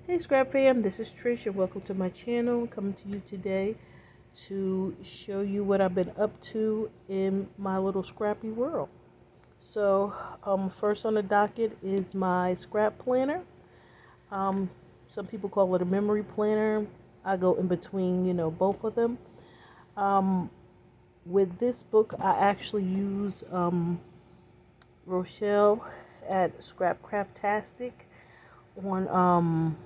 Hey Scrap fam, this is Trish and welcome to my channel. Coming to you today to show you what I've been up to in my little scrappy world. So, first on the docket is my scrap planner. Um, some people call it a memory planner. I go in between, both of them. Um, with this book, I actually use Rochelle at Scrapcraftastic on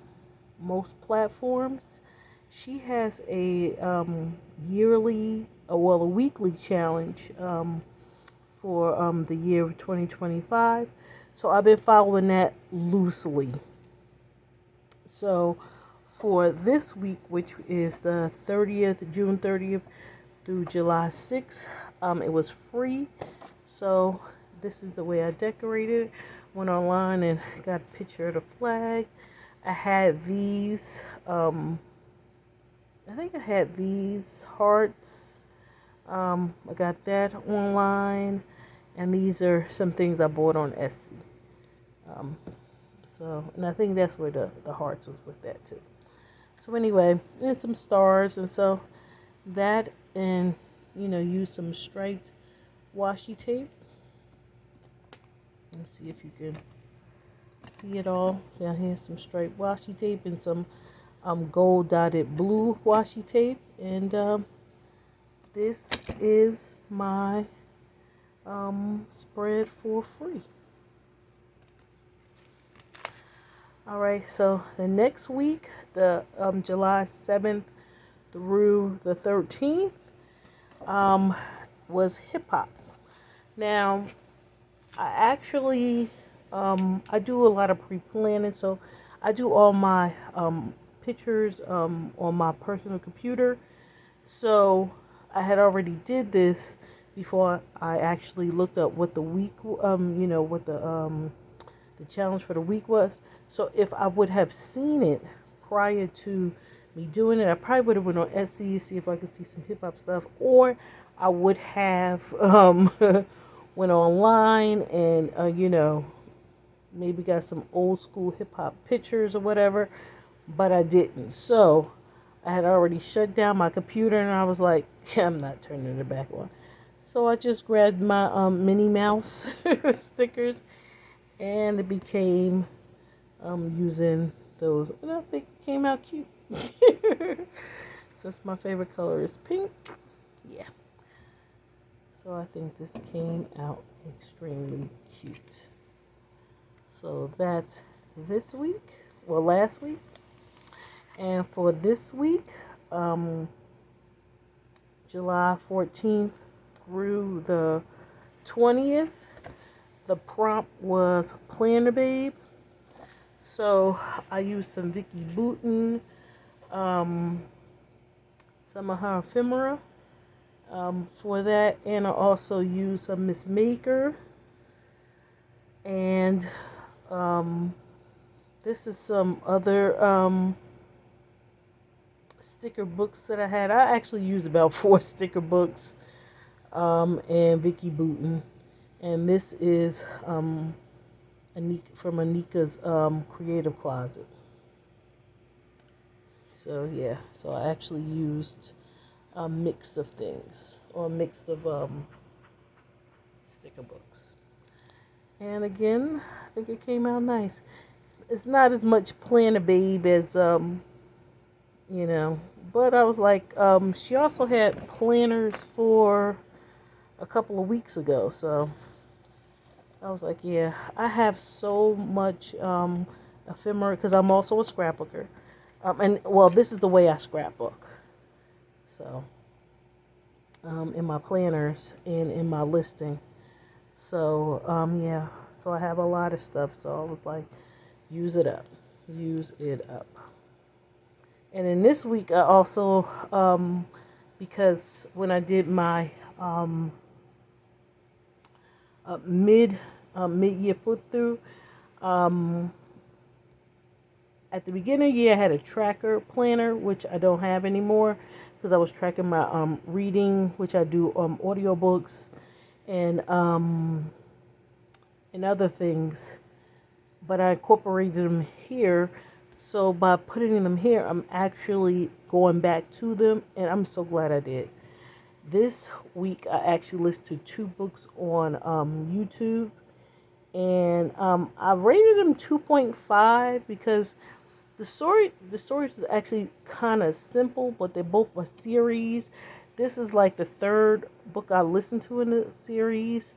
most platforms. She has a a weekly challenge for the year of 2025. So I've been following that loosely. So for this week, which is the 30th, June 30th through July 6th, it was free. So this is the way I decorated. Went online and got a picture of the flag. I had these, I think I had these hearts. I got that online. And these are some things I bought on Etsy. And I think that's where the hearts was with that too. So anyway, and some stars. And so that and, use some striped washi tape. Let me see if you can see it all. Down here, some striped washi tape and some gold dotted blue washi tape. And this is my spread for free. All right, so the next week, the July 7th through the 13th, was hip hop. Now, I actually I do a lot of pre-planning, so I do all my pictures on my personal computer. So I had already did this before I actually looked up what the week, what the challenge for the week was. So if I would have seen it prior to me doing it, I probably would have went on Etsy, see if I could see some hip hop stuff, or I would have went online and maybe got some old school hip hop pictures or whatever, but I didn't. So I had already shut down my computer and I was like, I'm not turning it back on. So I just grabbed my Minnie Mouse stickers and it became using those. And I think it came out cute. Since my favorite color is pink. Yeah. So I think this came out extremely cute. So that's this week, well, last week. And for this week, July 14th through the 20th, the prompt was Planner Babe. So I used some Vicky Bouton, some of her ephemera for that. And I also used some Miss Maker. And this is some other sticker books that I had. I actually used about 4 sticker books and Vicky Bouton. And this is from Anika's Creative Closet. So yeah, so I actually used a mix of things, or a mix of sticker books. And again, I think it came out nice. It's not as much Planner Babe as but I was like, she also had planners for a couple of weeks ago, so I was like, yeah, I have so much ephemera because I'm also a scrapbooker. And well, this is the way I scrapbook. So, in my planners and in my listing. So, yeah, so I have a lot of stuff. So I was like, use it up. And in this week, I also, because when I did my mid-year flip through, at the beginning of the year, I had a tracker planner, which I don't have anymore because I was tracking my reading, which I do audiobooks and other things. But I incorporated them here So by putting them here, I'm actually going back to them, and I'm so glad I did. This week, I actually listened to 2 books on YouTube, and I rated them 2.5 because the story is actually kind of simple, but they're both a series. This is like the third book I listened to in the series,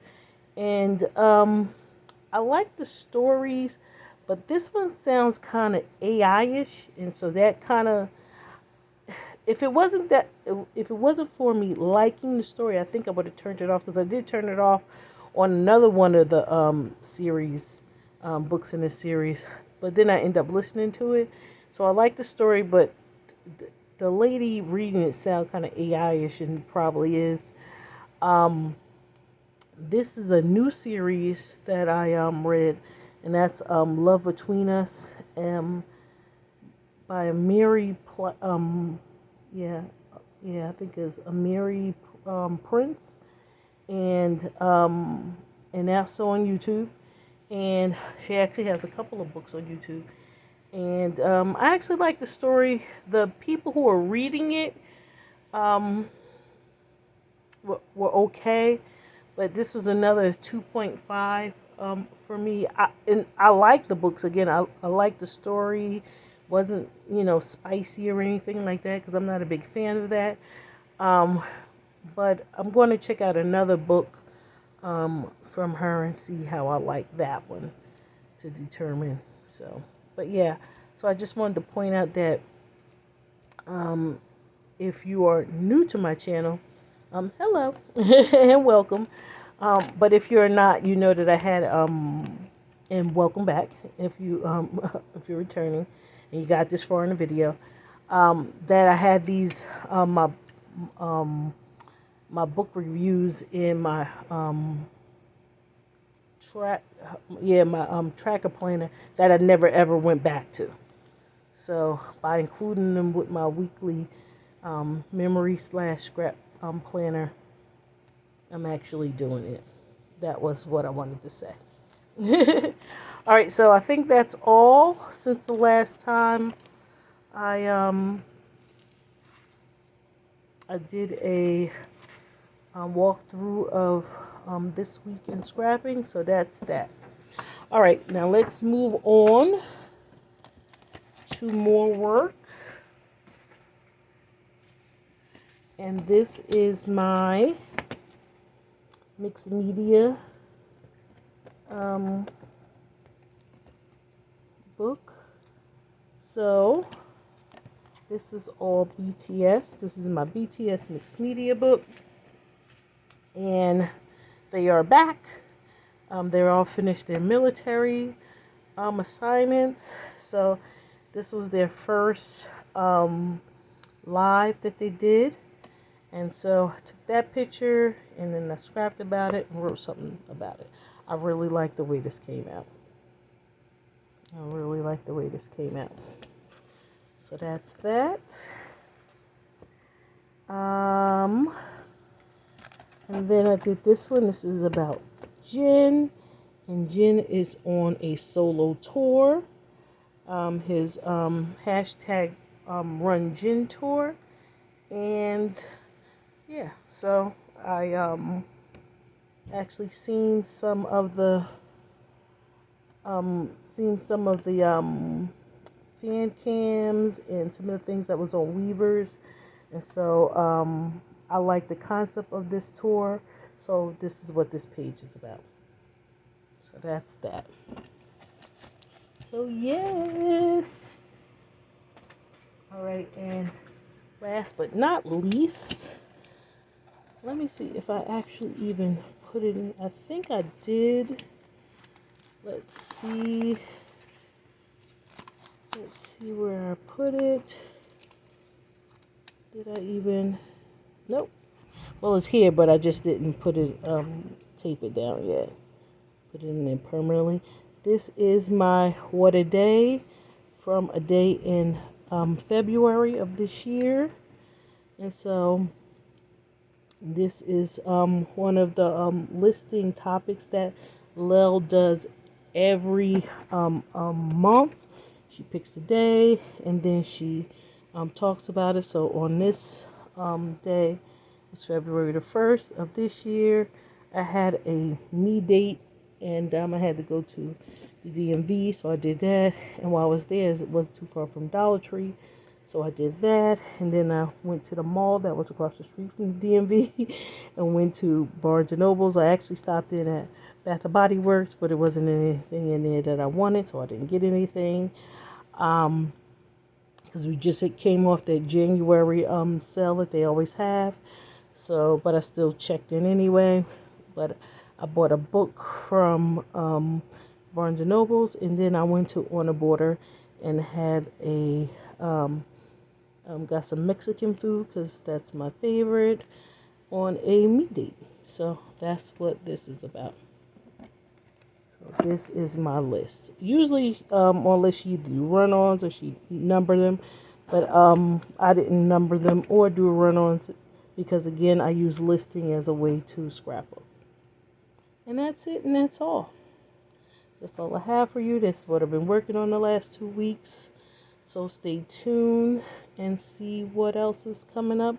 and I like the stories, but this one sounds kind of AI-ish, and so that kind of, if it wasn't for me liking the story, I think I would have turned it off, because I did turn it off on another one of the series books in the series, but then I end up listening to it. So I like the story, but the lady reading it sounds kind of AI-ish, and probably is. Um, this is a new series that I read, and that's Love Between Us, by Mary yeah, I think it's a Mary Prince, and that's on YouTube. And she actually has a couple of books on YouTube. And I actually like the story. The people who are reading it um, were okay, but this was another 2.5 for me. And I like the books. Again, I like the story. Wasn't, spicy or anything like that, because I'm not a big fan of that. Um, but I'm going to check out another book from her and see how I like that one to determine. So, but yeah, so I just wanted to point out that um, if you are new to my channel, hello and welcome. But if you're not, you know that I had and welcome back if you if you're returning and you got this far in the video. That I had these um, my book reviews in my track my tracker planner that I never ever went back to. So by including them with my weekly memory slash scrap planner, I'm actually doing it. That was what I wanted to say. All right, so I think that's all since the last time I did a walkthrough of this week in scrapping. So that's that. All right, now let's move on to more work. And this is my mixed media book. So this is all BTS. This is my BTS mixed media book. And they are back. They're all finished their military assignments. So this was their first live that they did. And so I took that picture and then I scrapped about it and wrote something about it. I really like the way this came out. So that's that. And then I did this one. This is about Jin. And Jin is on a solo tour. His hashtag Run Jin tour. And yeah, so I actually seen some of the fan cams and some of the things that was on Weavers. And so I like the concept of this tour. So this is what this page is about. So that's that. So yes. All right, and last but not least, let me see if I actually even put it in. I think I did. Let's see. Let's see where I put it. Did I even? Nope. Well, it's here, but I just didn't put it, tape it down yet. Put it in there permanently. This is my What a Day from a day in February of this year. And so this is one of the listing topics that Layle does every month. She picks a day, and then she talks about it. So on this day, it's February the 1st of this year, I had a me date, and I had to go to the DMV, so I did that. And while I was there, it wasn't too far from Dollar Tree, so I did that. And then I went to the mall that was across the street from the DMV and went to Barnes and Nobles. I actually stopped in at Bath and Body Works, but it wasn't anything in there that I wanted, so I didn't get anything. Because we just it came off that January sale that they always have. So, but I still checked in anyway. But I bought a book from Barnes and Nobles, and then I went to On the Border and had got some Mexican food because that's my favorite on a meat date. So that's what this is about. So this is my list. Usually on lists she do run-ons or she number them, but I didn't number them or do run-ons because again I use listing as a way to scrapbook. And that's it, and that's all. That's all I have for you. That's what I've been working on the last 2 weeks. So stay tuned and see what else is coming up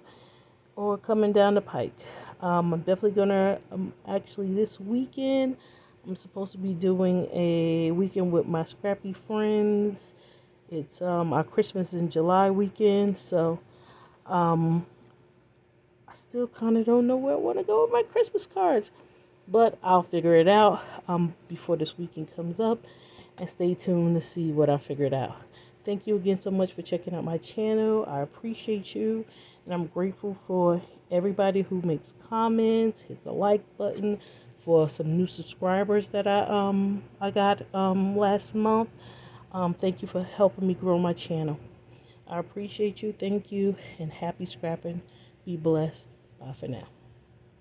or coming down the pike. I'm definitely gonna actually this weekend I'm supposed to be doing a weekend with my scrappy friends. It's our Christmas in July weekend, so I still kind of don't know where I want to go with my Christmas cards, but I'll figure it out before this weekend comes up, and stay tuned to see what I figured out. Thank you again so much for checking out my channel. I appreciate you, and I'm grateful for everybody who makes comments, hit the like button, for some new subscribers that I got last month. Thank you for helping me grow my channel. I appreciate you. Thank you, and happy scrapping. Be blessed. Bye for now.